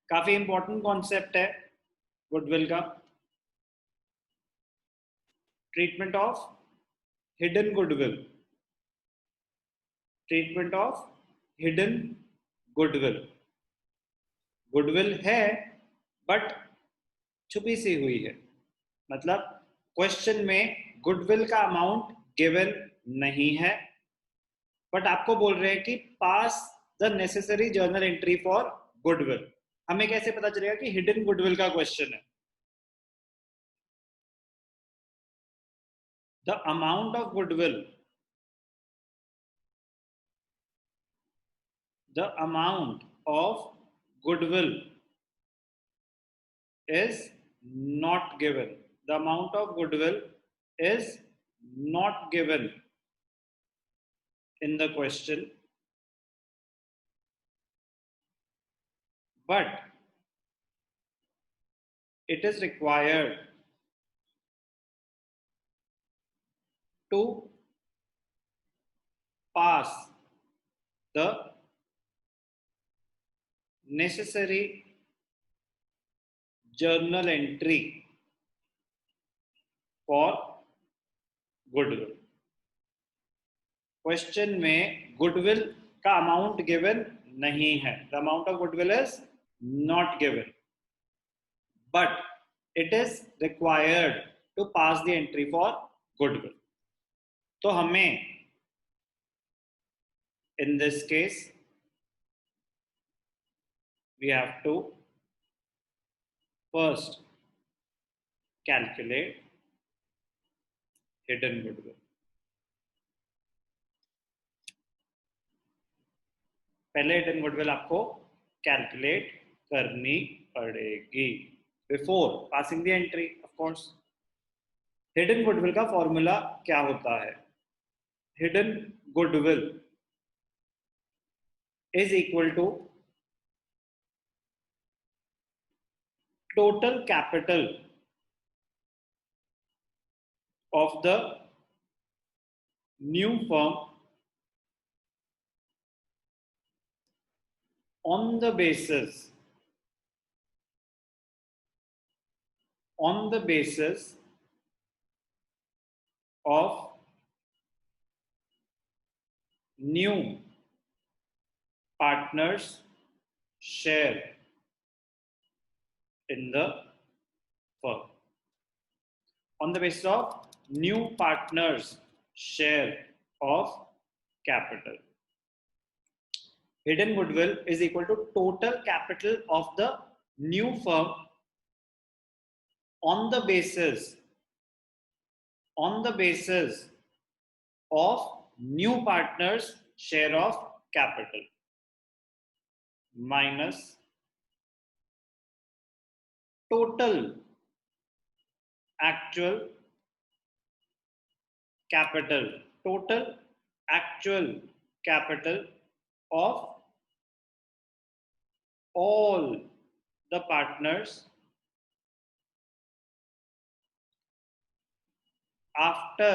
काफी important concept है goodwill का। Treatment of hidden goodwill, treatment of hidden goodwill. Goodwill है बट छुपी सी हुई है, मतलब क्वेश्चन में गुडविल का अमाउंट गिवन नहीं है, बट आपको बोल रहे हैं कि pass the necessary journal entry for goodwill. हमें कैसे पता चलेगा कि हिडन गुडविल का क्वेश्चन है? The amount of goodwill, the amount of goodwill is not given. The amount of goodwill is not given in the question, but it is required to pass the necessary journal entry for goodwill. Question में goodwill का amount given नहीं है, the amount of goodwill is not given, but it is required to pass the entry for goodwill. तो हमें in this case we have to first calculate hidden goodwill. पहले hidden goodwill आपको calculate करनी पड़ेगी before passing the entry, of course. Hidden goodwill का formula क्या होता है? Hidden goodwill is equal to total capital of the new firm on the basis of new partners share in the firm, on the basis of new partners share of capital. Hidden goodwill is equal to total capital of the new firm on the basis of new partners share of capital minus total actual capital of all the partners after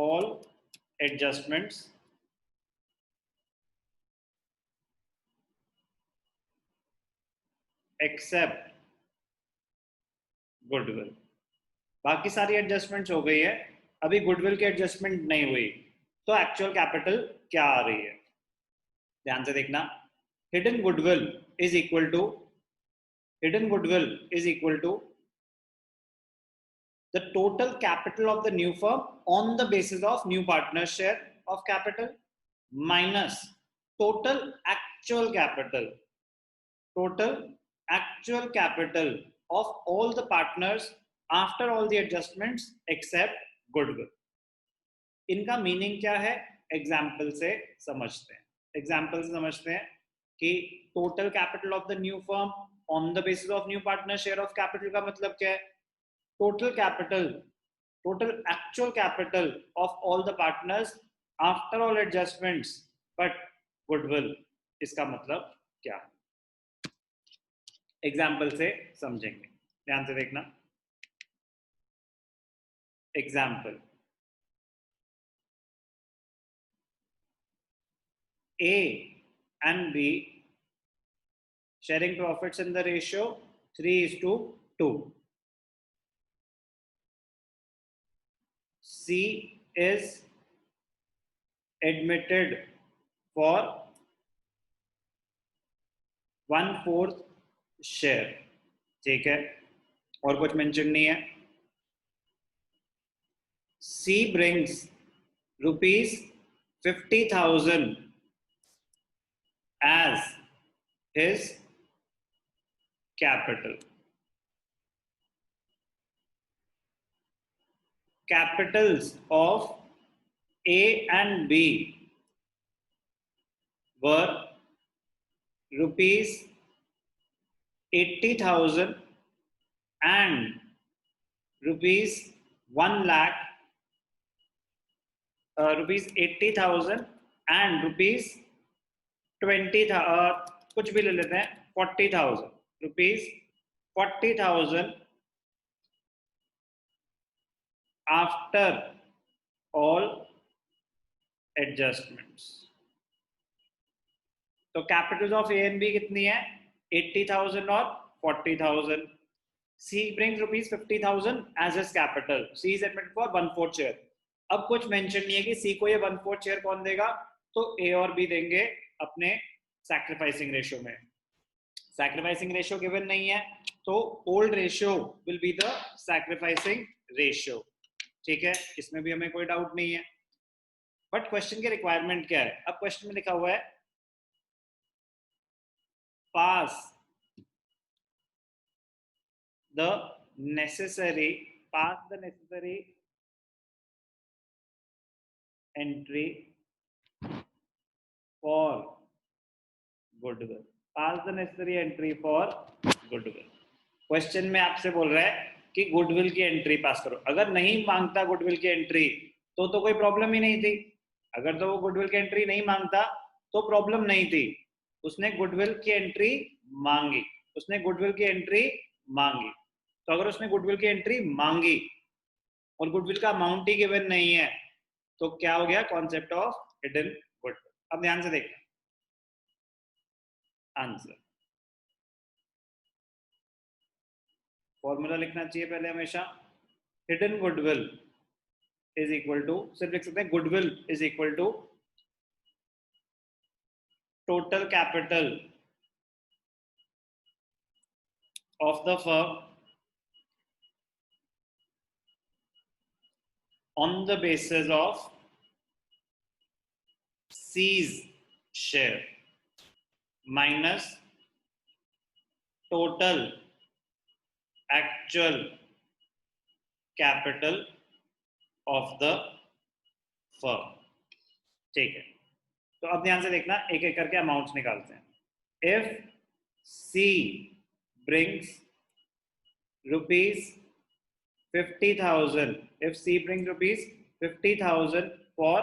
all adjustments except goodwill. बाकी सारी adjustments हो गई है, अभी goodwill की adjustment नहीं हुई, तो एक्चुअल कैपिटल क्या आ रही है ध्यान से देखना। Hidden goodwill is equal to the total capital of the new firm on the basis of new partner share of capital minus total actual capital of all the partners after all the adjustments except goodwill. इनका meaning क्या है? Example से समझते हैं कि total capital of the new firm on the basis of new partner share of capital का मतलब क्या है? Total actual capital of all the partners after all adjustments but goodwill, इसका मतलब क्या? एग्जाम्पल से समझेंगे, ध्यान से देखना। Example, A and B sharing profits in the ratio 3:2. C is admitted for 1/4 share. ठीक है, और कुछ मेंशन नहीं है. C brings ₹50,000 as his capital. Capitals of A and B were ₹80,000 and ₹1 lakh, ₹80,000 and ₹20,000, कुछ भी ले लेते हैं, 40,000, ₹40,000 after all adjustments. तो capitals of A and B कितनी है? 80,000 और 40,000. C brings ₹50,000 as his capital. C is admitted for 1/4 share. अब कुछ मेंशन नहीं है कि C को ये 1/4 शेयर कौन देगा, तो A और B देंगे अपने सैक्रिफाइसिंग रेशियो में. सैक्रिफाइसिंग रेशियो गिवन नहीं है, तो old ratio will be the sacrificing ratio. ठीक है, इसमें भी हमें कोई डाउट नहीं है. बट क्वेश्चन की रिक्वायरमेंट क्या है? अब क्वेश्चन में लिखा हुआ है pass the necessary entry for goodwill. Pass the necessary entry for goodwill. Question में आपसे बोल रहा है कि गुडविल की एंट्री पास करो. अगर नहीं मांगता गुडविल की एंट्री तो कोई प्रॉब्लम ही नहीं थी. अगर तो वो गुडविल की एंट्री नहीं मांगता तो प्रॉब्लम नहीं थी. उसने गुडविल की एंट्री मांगी, तो अगर उसने गुडविल की एंट्री मांगी और गुडविल का अमाउंट ही गिवन नहीं है तो क्या हो गया? Concept of hidden goodwill. अब ध्यान से देखना आंसर. फॉर्मूला लिखना चाहिए पहले हमेशा. Hidden goodwill is equal to, सिर्फ लिख सकते हैं goodwill is equal to total capital of the firm on the basis of C's share minus total actual capital of the firm. ठीक है, तो अब ध्यान से देखना, एक एक करके अमाउंट्स निकालते हैं. If C brings ₹50,000, if C brings ₹50,000 for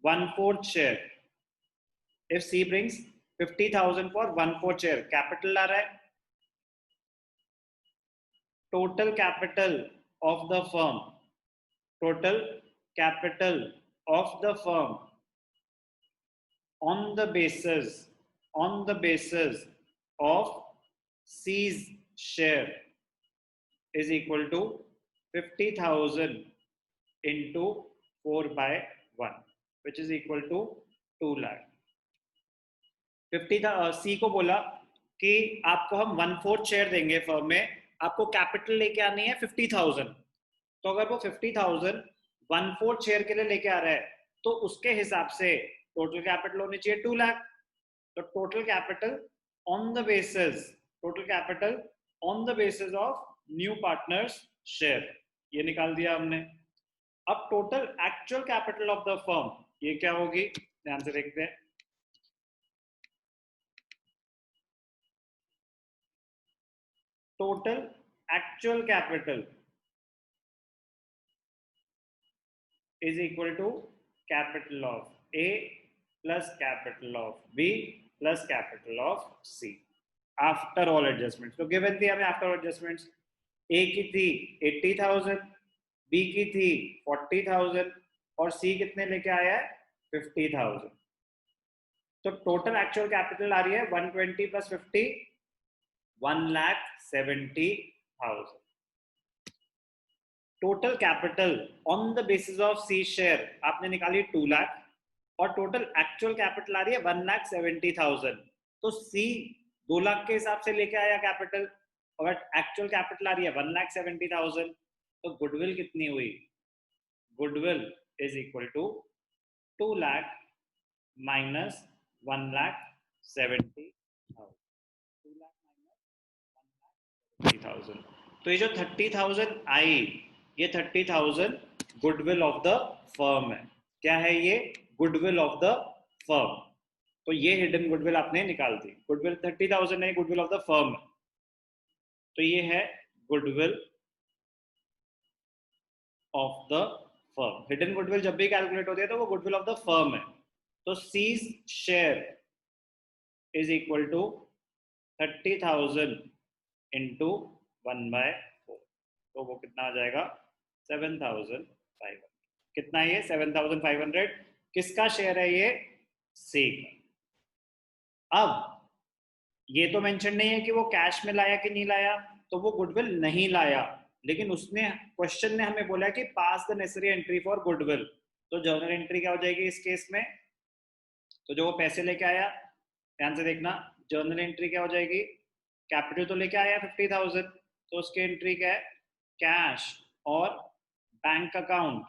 1/4 share, if C brings 50,000 for 1/4 share, capital आ रहा है. Total capital of the firm, on the basis of C's share is equal to 50,000 into 4/1, which is equal to 2 lakh. 50 C को बोला कि आपको हम 1/4 share देंगे firm में, आपको कैपिटल लेके आनी है 50,000. तो अगर वो 50,000 1/4 शेयर के लिए लेके आ रहा है तो उसके हिसाब से टोटल कैपिटल होनी चाहिए 2 लाख. तो total capital on the basis of new partners share, ये निकाल दिया हमने. अब total actual capital of the firm ये क्या होगी? ध्यान से देखते हैं. Total actual capital is equal to capital of A plus capital of B plus capital of C after all adjustments. तो given थी हमें after all adjustments, A की थी 80,000, B की थी 40,000 और C कितने लेके आया है? 50,000. तो टोटल एक्चुअल कैपिटल आ रही है 120 plus 50 1,70,000. Total capital on the basis of C share आपने निकाली 2 लाख और टोटल एक्चुअल कैपिटल आ रही है 1,70,000. तो सी 2 लाख के हिसाब से लेके आया कैपिटल और एक्चुअल कैपिटल आ रही है 1,70,000. तो गुडविल कितनी हुई? Goodwill is equal to 2 lakh minus 1,70,000. 2 lakh minus 1,70,000. तो ये जो 30,000 आई, ये 30,000 गुडविल ऑफ द फर्म है. क्या है ये? Goodwill of the firm. तो ये हिडन गुडविल आपने निकाल दी. गुडविल 30,000 है, गुडविल ऑफ द फर्म. तो ये है goodwill of the firm. Hidden goodwill जब भी कैलकुलेट होती है तो वो गुडविल ऑफ द फर्म है. तो C's share is equal to 30,000 into 1/4. तो वो कितना आ जाएगा? 7,500. कितना है ये? 7,500. किसका शेयर है ये? सी का. अब ये तो मेंशन नहीं है कि वो कैश में लाया कि नहीं लाया, तो वो गुडविल नहीं लाया, लेकिन उसने क्वेश्चन ने हमें बोला कि pass the necessary entry for goodwill. तो जर्नल एंट्री क्या हो जाएगी इस केस में? तो जो वो पैसे लेके आया, ध्यान से देखना, जर्नल एंट्री क्या हो जाएगी? कैपिटल तो लेके आया 50,000, तो उसकी एंट्री क्या है? कैश और bank account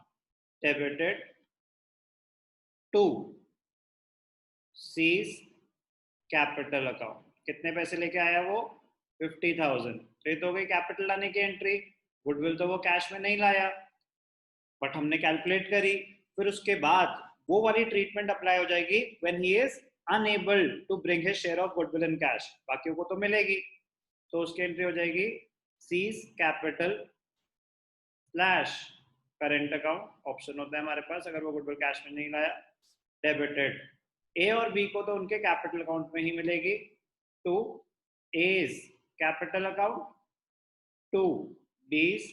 debited to C's capital account. कितने पैसे लेके आया वो? 50,000. तो ये तो हो गई कैपिटल लाने की एंट्री. गुडविल तो वो कैश में नहीं लाया, बट हमने कैलकुलेट करी. फिर उसके बाद वो वाली ट्रीटमेंट अप्लाई हो जाएगी when he is unable to bring his share of goodwill in cash. बाकियों को तो मिलेगी. तो उसकी एंट्री हो जाएगी C's capital slash current account. Option होता है हमारे पास अगर वो गुडविल कैश में नहीं लाया. डेबिटेड ए और बी को तो उनके कैपिटल अकाउंट में ही मिलेगी. To A's capital account, to B's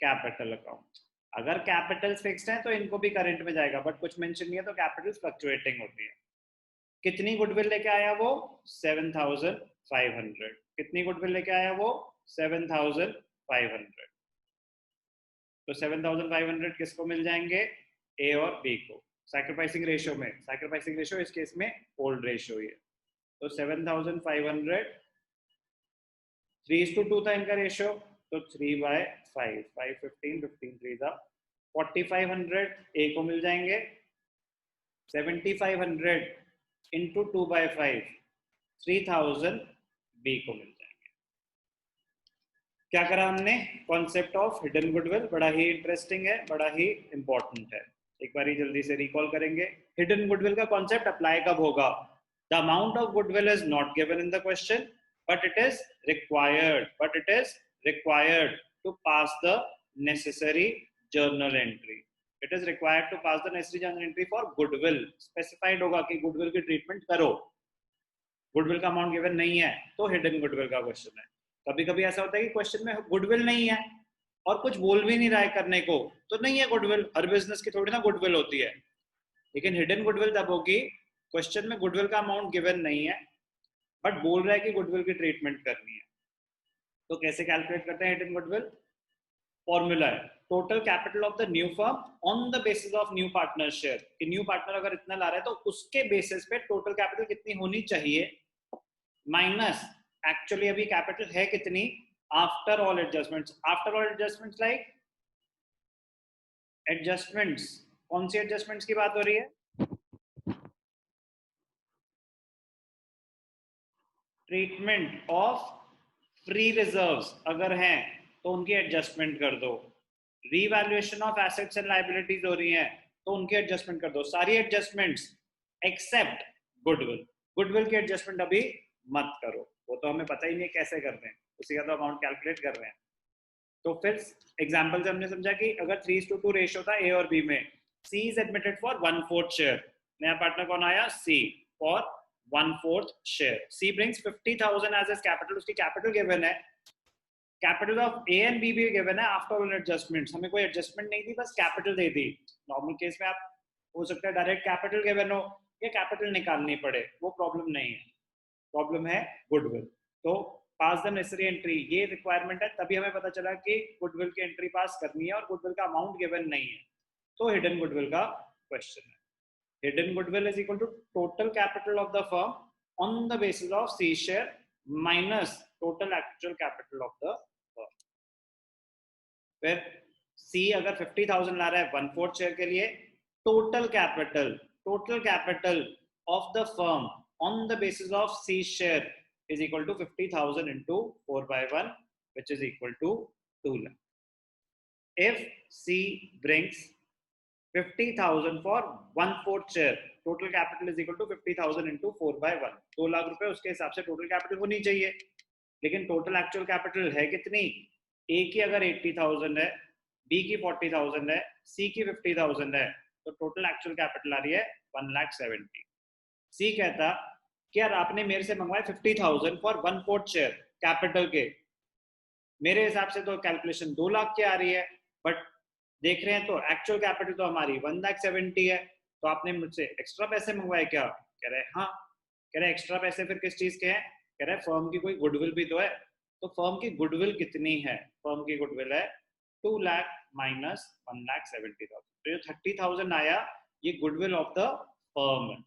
capital account. अगर कैपिटल्स फिक्स्ड हैं तो इनको भी करंट में जाएगा, बट कुछ मेंशन नहीं है तो कैपिटल्स फ्लक्चुएटिंग होती है. कितनी गुडविल लेके आया वो? 7,500. कितनी गुडविल लेके आया वो? 7,500. तो 7,500 किसको मिल जाएंगे? ए और बी को. सैक्रिफाइसिंग रेशियो में, सैक्रिफाइसिंग रेशियो इस केस में ओल्ड रेशियो ही है. तो 7,500 3:2 था इनका रेशियो. तो 3/5, 5 15 15 3 था 4,500 ए को मिल जाएंगे. 7,500 इंटू 2/5 3,000 बी को मिल जाएंगे. क्या करा हमने? Concept of hidden goodwill. बड़ा ही इंटरेस्टिंग है, बड़ा ही इंपॉर्टेंट है. एक बार जल्दी से रिकॉल करेंगे. हिडन गुडविल का कॉन्सेप्ट अप्लाई कब होगा? The amount of goodwill is not given in the question, but it is required to pass the necessary journal entry. It is required to pass the necessary journal entry for goodwill. Specified होगा कि goodwill की treatment करो. goodwill का amount given नहीं है तो hidden goodwill का question है. कभी कभी ऐसा होता है कि क्वेश्चन में goodwill नहीं है और कुछ बोल भी नहीं रहा है करने को, तो नहीं है goodwill. हर बिजनेस की थोड़ी ना goodwill होती है. लेकिन hidden goodwill तब होगी क्वेश्चन में goodwill का अमाउंट गिवन नहीं है बट बोल रहा है कि गुडविल की ट्रीटमेंट करनी है. तो कैसे कैलकुलेट करते हैं हिडन गुडविल? फॉर्मूला है total capital of the new firm on the basis of new partner share. कि न्यू पार्टनर अगर इतना ला रहा है तो उसके बेसिस पे टोटल कैपिटल कितनी होनी चाहिए माइनस एक्चुअली अभी कैपिटल है कितनी after all adjustments. After all adjustments like adjustments. कौन सी एडजस्टमेंट्स की बात हो रही है? ट्रीटमेंट ऑफ फ्री रिजर्व्स अगर हैं तो उनकी एडजस्टमेंट कर दो. Revaluation of assets and liabilities हो रही हैं तो उनकी एडजस्टमेंट कर दो. सारी एडजस्टमेंट्स एक्सेप्ट गुडविल. गुडविल की एडजस्टमेंट अभी मत करो, वो तो हमें पता ही नहीं कैसे करते हैं, उसी का तो अमाउंट कैलकुलेट कर रहे हैं. तो फिर एग्जांपल से हमने समझा कि अगर 3:2 रेशियो था ए और बी में, C is admitted for 1/4 share. नया पार्टनर कौन आया? C for 1/4 share. C brings 50,000 as as capital. उसकी कैपिटल गिवन है. Capital of A and B भी गिवन है आफ्टर ऑल एडजस्टमेंट्स. हमें कोई एडजस्टमेंट नहीं दी, बस कैपिटल दे दी. नॉर्मल केस में आप हो सकता है डायरेक्ट कैपिटल गिवन हो, या कैपिटल निकालनी पड़े, वो प्रॉब्लम नहीं है, प्रॉब्लम है गुडविल। तो पास द नेसेसरी एंट्री, ये रिक्वायरमेंट है, तभी हमें पता चला कि गुडविल की एंट्री पास करनी है और गुडविल का अमाउंट गिवन नहीं है, तो हिडन गुडविल का क्वेश्चन है। Hidden goodwill is equal to total capital of the firm on the basis of C share minus total actual capital of the firm. फिर सी अगर 50,000 ला रहा है 1/4 शेयर के लिए, total capital of the firm on the basis of C share is equal to 50,000 into 4/1, which is equal to 2 lakh. If C brings 50,000 for 1/4 share, total capital is equal to 50,000 into 4/1, 2 lakh रुपए उसके हिसाब से total capital होनी चाहिए, लेकिन total actual capital है कितनी? A की अगर 80,000 है, B की 40,000 है, C की 50,000 है, तो टोटल एक्चुअल कैपिटल आ रही है 1,70,000। सी कहता कि यार आपने मेरे से मंगवाए 50,000 फॉर 1/4 शेयर कैपिटल के, मेरे हिसाब से तो कैलकुलेशन 2 लाख की आ रही है, बट देख रहे हैं तो एक्चुअल कैपिटल तो हमारी 1,70,000 है, तो आपने मुझसे एक्स्ट्रा पैसे मंगवाए क्या? कह रहे हाँ। कह रहे एक्स्ट्रा पैसे फिर किस चीज के हैं? कह रहे फर्म की कोई गुडविल भी तो है, तो फर्म की गुडविल कितनी है? फर्म की गुडविल है 2 लाख माइनस 1,70,000, तो ये 30,000 आया, ये गुडविल ऑफ द फर्म है।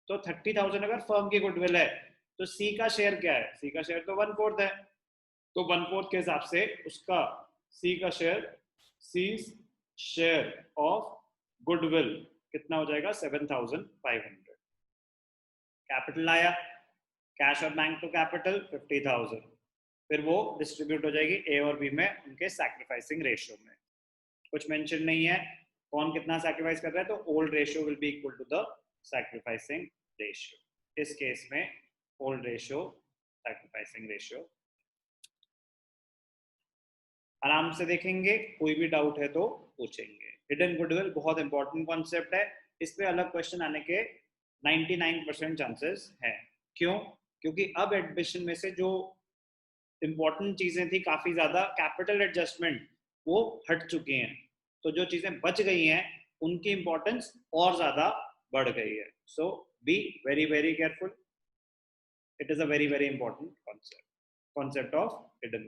तो 30,000 अगर फर्म की गुडविल है, तो सी का शेयर क्या है? सी का शेयर तो 1/4 है, तो 1/4 के हिसाब से उसका सी का share, C share of goodwill कितना हो जाएगा? 7,500। कैपिटल आया, कैश और बैंक टू कैपिटल 50,000, फिर वो डिस्ट्रीब्यूट हो जाएगी ए और बी में उनके सैक्रिफाइसिंग रेशियो में। कुछ मेंशन नहीं है कौन कितना सैक्रिफाइस कर रहा है, तो old ratio will be equal to the sacrificing ratio. इस केस में ओल्ड रेशियो सैक्रिफाइसिंग रेशियो। आराम से देखेंगे, कोई भी डाउट है तो पूछेंगे। हिडन गुडविल बहुत इंपॉर्टेंट कॉन्सेप्ट है, इस पे अलग क्वेश्चन आने के 99% चांसेस हैं। क्यों? क्योंकि अब एडमिशन में से जो इंपॉर्टेंट चीजें थी, काफी ज्यादा कैपिटल एडजस्टमेंट वो हट चुकी हैं, तो जो चीजें बच गई हैं उनकी इंपॉर्टेंस और ज्यादा बढ़ गई है। So be very very careful, it is a very very important concept of hidden